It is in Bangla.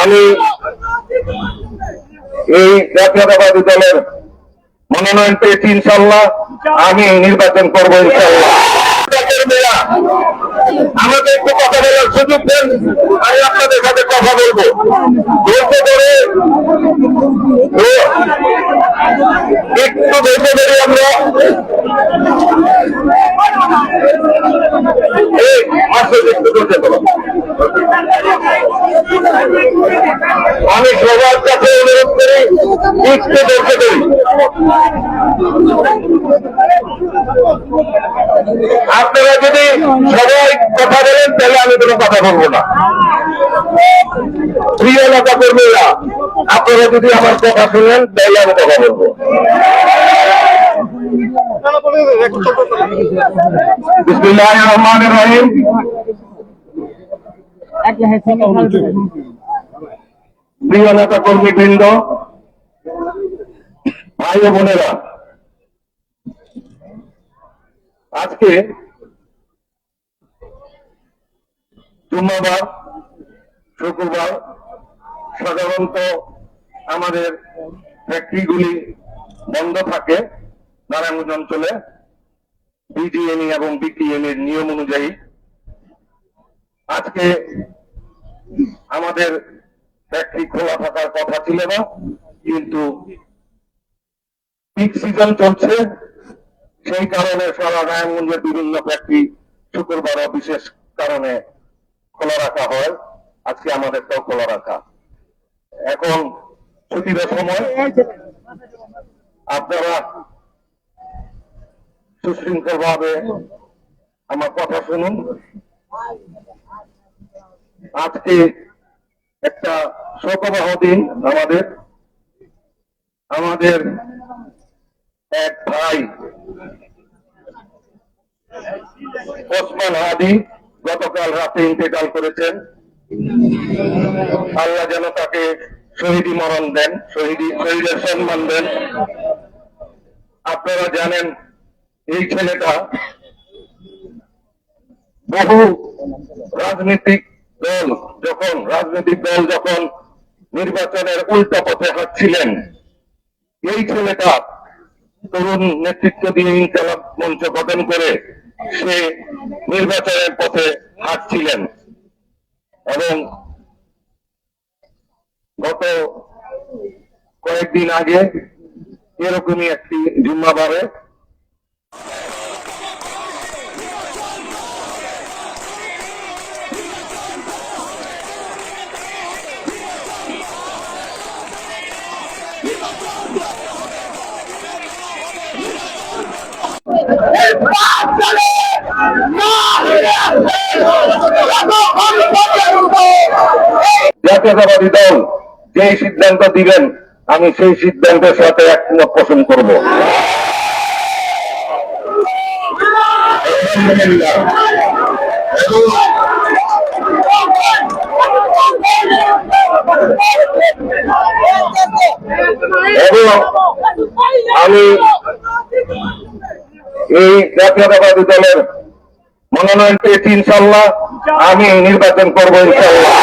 আমি এই জাতীয়তাবাদী দলের মনোনয়ন পেয়েছি ইনশাল্লাহ, আমি নির্বাচন করবো ইনশাল্লাহ। আমাকে একটু কথা বলার সুযোগ দেন, আমি আপনাদের সাথে কথা বলবো। ধৈর্য ধরে একটু ধৈর্য ধরে আমরা একটু ধৈর্য ধরো। আমি সবার কাছে অনুরোধ করি একটু ধৈর্য ধরি। আপনারা যদি সবাই কথা বলেন তাহলে আমি কোনো কথা বলবো না। প্রিয় নেতা কর্মীরা, আপনারা যদি আমার কথা শুনেন তাহলে আমি কথা বলবো। বিসমিল্লাহির রহমানির রহিম। প্রিয় নেতা কর্মী বৃন্দ, ভাই ও বোনেরা, আজকে জুম্মাবার, শুক্রবার সাধারণত আমাদের ফ্যাক্টরিগুলি বন্ধ থাকে নারায়ণগঞ্জ অঞ্চলে বিডিএনই এবং বিটিএনএর নিয়ম অনুযায়ী। আজকে আমাদের ফ্যাক্টরি খোলা থাকার কথা ছিল না, কিন্তু পিক সিজন চলছে, সেই কারণে সারা নারায়ণগঞ্জের বিভিন্ন ফ্যাক্টরি শুক্রবারও বিশেষ কারণে খোলা রাখা হয়। আজকে আমাদেরটাও খোলা রাখা। এখন ছুটির সময় আপনারা সুশৃঙ্খল ভাবে আমার কথা শুনুন। আজকে একটা শোকবহ দিন আমাদের এক ভাই ওসমান হাদি গতকাল রাতে ইন্তেকাল করেছেন। আল্লাহ যেন তাকে শহীদি মরণ দেন, শহীদের সম্মান দেন। আপনারা জানেন এই ছেলেটা বহু রাজনৈতিক দল যখন নির্বাচনের উল্টা পথে হাঁটছিলেন, এই ছেলেটা তরুণ নেতৃত্ব দিয়ে ইনকিলাব মঞ্চ গঠন করে সে নির্বাচনের পথে হাঁটছিলেন। এবং গত কয়েকদিন আগে এরকমই একটি জুম্মাবারে জাতীয়তাবাদী দল যে সিদ্ধান্ত দিবেন আমি সেই সিদ্ধান্তের সাথে একমত পোষণ করব। এবং আমি এই জাতীয়তাবাদী দলের মনোনয়ন পেয়েছি ইনশাল্লাহ, আমি নির্বাচন করবো ইনশাল্লাহ।